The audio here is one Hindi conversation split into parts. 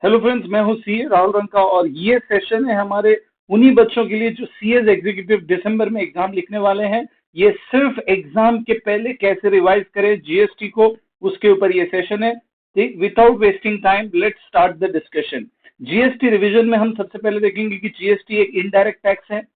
हेलो फ्रेंड्स, मैं हूं सीए राहुल रंका और ये सेशन है हमारे उन्हीं बच्चों के लिए जो सीएस एग्जीक्यूटिव दिसंबर में एग्जाम लिखने वाले हैं। ये सिर्फ एग्जाम के पहले कैसे रिवाइज करें जीएसटी को, उसके ऊपर ये सेशन है। ठीक, without wasting time let's start the discussion. GST revision में हम सबसे पहले देखेंगे कि जीएसटी एक इनडायरेक्ट टैक्स है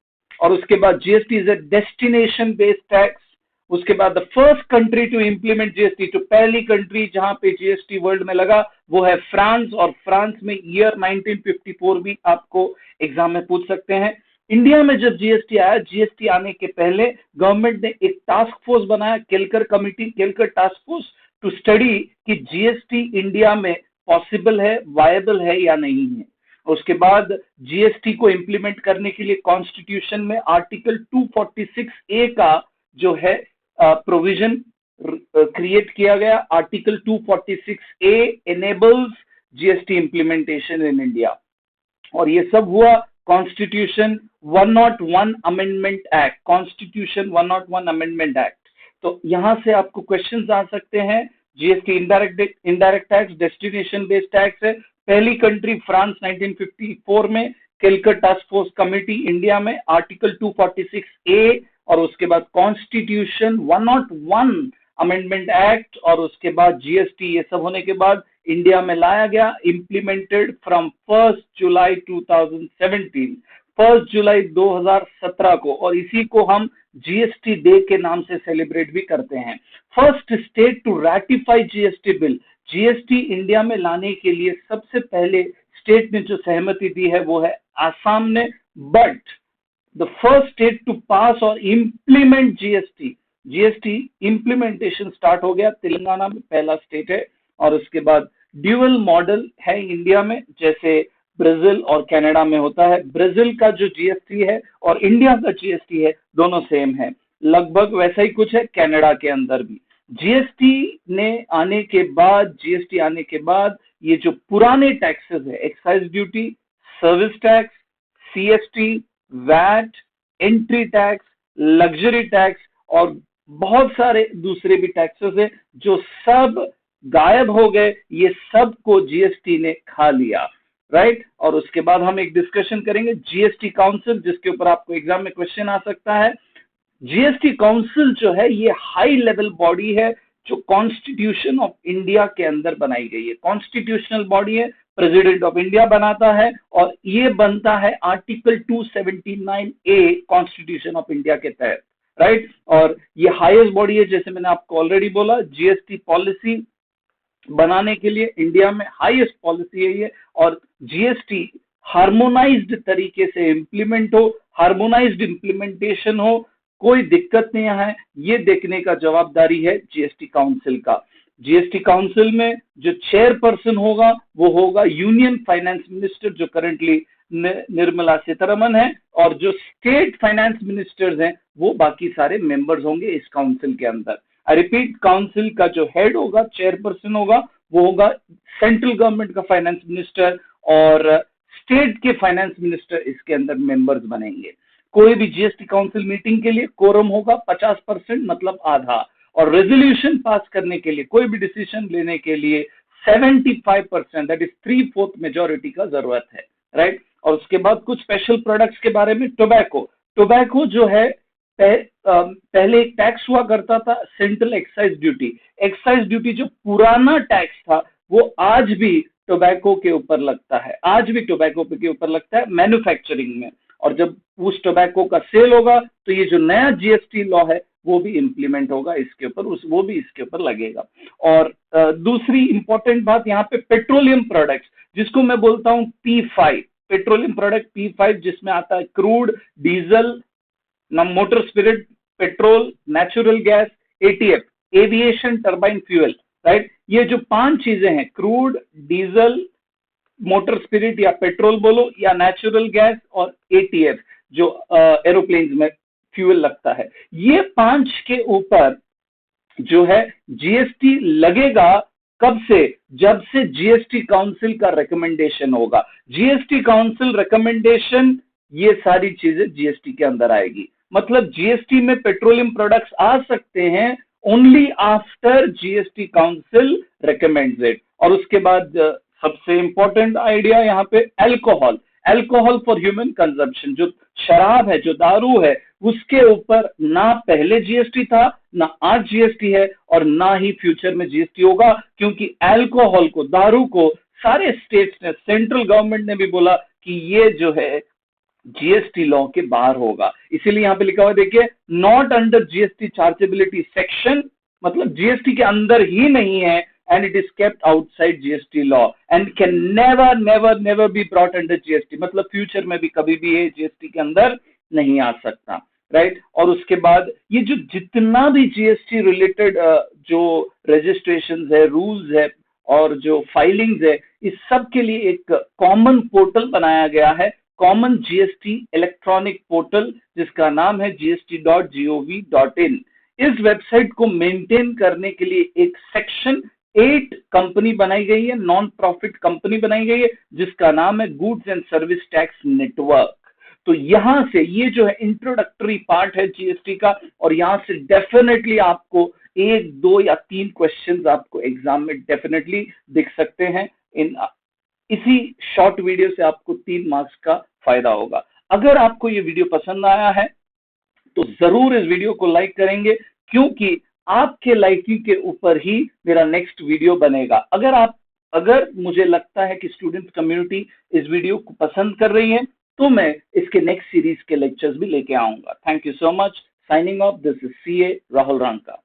और उसके बाद GST is a destination based tax. उसके बाद the first country to implement GST, तो पहली कंट्री जहां पे जीएसटी वर्ल्ड में लगा वो है फ्रांस, और फ्रांस में ईयर 1954 भी आपको एग्जाम में पूछ सकते हैं। इंडिया में जब जीएसटी आया, जीएसटी आने के पहले गवर्नमेंट ने एक टास्क फोर्स बनाया, Kelkar committee, Kelkar task force, to study कि जीएसटी इंडिया में पॉसिबल है, वायबल है या नहीं है। उसके बाद जीएसटी को इंप्लीमेंट करने के लिए कॉन्स्टिट्यूशन में आर्टिकल 246 ए का जो है प्रोविजन क्रिएट किया गया। Article 246 A enables GST implementation in India, और ये सब हुआ constitution 101 amendment act, constitution 101 amendment act. तो यहां से आपको क्वेश्चंस आ सकते हैं। GST indirect tax, destination based tax है। पहली कंट्री फ्रांस 1954 में, Kelkar task force committee India में, आर्टिकल 246 ए, और उसके बाद कॉन्स्टिट्यूशन 101 अमेंडमेंट एक्ट, और उसके बाद जीएसटी। ये सब होने के बाद इंडिया में लाया गया, इम्प्लीमेंटेड फ्रॉम 1 जुलाई 2017, 1 जुलाई 2017 को, और इसी को हम जीएसटी डे के नाम से सेलिब्रेट भी करते हैं। First state to ratify GST bill, GST India में लाने के लिए सबसे पहले स्टेट ने जो सहमति दी है वो है आसाम ने, but the first state to pass और इम्प्लीमेंट जीएसटी इम्प्लीमेंटेशन स्टार्ट हो गया, तेलंगाना में पहला स्टेट है। और उसके बाद ड्यूअल मॉडल है इंडिया में, जैसे ब्राजील और कनाडा में होता है। ब्राजील का जो जीएसटी है और इंडिया का जीएसटी है दोनों सेम है, लगभग वैसा ही कुछ है कनाडा के अंदर भी। जीएसटी आने के बाद ये जो पुराने टैक्सेस है, excise duty, service tax, CST, VAT, entry tax, luxury tax और बहुत सारे दूसरे भी टैक्सेस हैं जो सब गायब हो गए। ये सब को जीएसटी ने खा लिया, राइट। और उसके बाद हम एक डिस्कशन करेंगे जीएसटी काउंसिल, जिसके ऊपर आपको एग्जाम में क्वेश्चन आ सकता है। जीएसटी काउंसिल जो है ये हाई लेवल बॉडी है जो कॉन्स्टिट्यूशन ऑफ इंडिया के अंदर बनाई गई है, कॉन्स्टिट्यूशनल बॉडी है, प्रेसिडेंट ऑफ इंडिया बनाता है, और ये बनता है article 279 a constitution of India के तहत, राइट। और ये हाईएस्ट बॉडी है, जैसे मैंने आपको ऑलरेडी बोला, जीएसटी पॉलिसी बनाने के लिए इंडिया में हाईएस्ट पॉलिसी है ये, और जीएसटी हार्मोनाइज्ड तरीके से इंप्लीमेंट हो, हार्मोनाइज्ड इंप्लीमेंटेशन हो, कोई दिक्कत नहीं है, ये देखने का जवाबदारी है जीएसटी काउंसिल का। जीएसटी काउंसिल में जो चेयरपर्सन होगा वो होगा यूनियन फाइनेंस मिनिस्टर, जो करंटली निर्मला सीतारमन है, और जो स्टेट फाइनेंस मिनिस्टर्स हैं वो बाकी सारे मेंबर्स होंगे इस काउंसिल के अंदर। आई रिपीट, काउंसिल का जो हेड होगा, चेयरपर्सन होगा, वो होगा सेंट्रल गवर्नमेंट का फाइनेंस मिनिस्टर, और स्टेट के फाइनेंस मिनिस्टर इसके अंदर मेंबर्स बनेंगे। कोई भी जीएसटी काउंसिल मीटिंग के लिए कोरम होगा 50%, मतलब आधा, और रेजोल्यूशन पास करने के लिए, कोई भी डिसीजन लेने के लिए 75%, दैट इज 3/4 मेजोरिटी का जरूरत है, राइट। और उसके बाद कुछ स्पेशल प्रोडक्ट्स के बारे में, टोबैको जो है पहले एक टैक्स हुआ करता था, सेंट्रल एक्साइज ड्यूटी जो पुराना टैक्स था वो आज भी टोबैको के ऊपर लगता है, मैन्युफैक्चरिंग में। और जब उस टोबैको का सेल होगा तो ये जो नया जीएसटी लॉ है वो भी इंप्लीमेंट होगा इसके ऊपर, वो भी इसके ऊपर लगेगा। और दूसरी इंपॉर्टेंट बात यहाँ पे पेट्रोलियम प्रोडक्ट्स, जिसको मैं बोलता हूँ P5, पेट्रोलियम प्रोडक्ट P5, जिसमें आता है crude, diesel, motor spirit, petrol, natural gas, ETF, aviation turbine fuel, right. ये जो 5 चीजें हैं, क्रूड, डीजल, मोटर स्पिरिट या पेट्रोल बोलो, या नेचुरल गैस, और एटीएफ जो एरोप्लेन में फ्यूल लगता है, ये 5 के ऊपर जो है जीएसटी लगेगा। कब से? जब से जीएसटी काउंसिल का रिकमेंडेशन होगा। जीएसटी काउंसिल रिकमेंडेशन, ये सारी चीजें जीएसटी के अंदर आएगी। मतलब जीएसटी में पेट्रोलियम प्रोडक्ट्स आ सकते हैं only after GST council recommends it. और उसके बाद सबसे इंपॉर्टेंट आइडिया यहाँ पे alcohol, alcohol for human consumption, जो शराब है, जो दारू है, उसके ऊपर ना पहले जीएसटी था, ना आज जीएसटी है, और ना ही फ्यूचर में जीएसटी होगा, क्योंकि अल्कोहल को, दारू को सारे स्टेट्स ने, सेंट्रल गवर्नमेंट ने भी बोला कि ये जो है जीएसटी लॉ के बाहर होगा। इसीलिए यहां पे लिखा हुआ देखिए, not under GST chargeability section, मतलब जीएसटी के अंदर ही नहीं है, and it is kept outside GST law and can never never never be brought under GST, मतलब फ्यूचर में भी कभी भी ये जीएसटी के अंदर नहीं आ सकता, राइट। और उसके बाद ये जो जितना भी जीएसटी रिलेटेड जो रजिस्ट्रेशन है, रूल्स है और जो फाइलिंग्स है, इस सब के लिए एक कॉमन पोर्टल बनाया गया है, कॉमन जीएसटी इलेक्ट्रॉनिक पोर्टल, जिसका नाम है gst.gov.in। इस वेबसाइट को मेंटेन करने के लिए एक सेक्शन 8 कंपनी बनाई गई है, नॉन प्रॉफिट कंपनी बनाई गई है, जिसका नाम है goods and service tax network. तो यहां से ये जो है इंट्रोडक्टरी पार्ट है जीएसटी का, और यहां से डेफिनेटली आपको 1, 2 या 3 क्वेश्चंस आपको एग्जाम में डेफिनेटली दिख सकते हैं। इसी शॉर्ट वीडियो से आपको 3 मार्क्स का फायदा होगा। अगर आपको ये वीडियो पसंद आया है तो जरूर इस वीडियो को लाइक करेंगे, क्योंकि आपके लाइकिंग के ऊपर ही मेरा नेक्स्ट वीडियो बनेगा। अगर मुझे लगता है कि स्टूडेंट कम्युनिटी इस वीडियो को पसंद कर रही है, तो मैं इसके नेक्स्ट सीरीज के लेक्चर्स भी लेके आऊंगा। Thank you so much. Signing off, this is CA Rahul Ranka.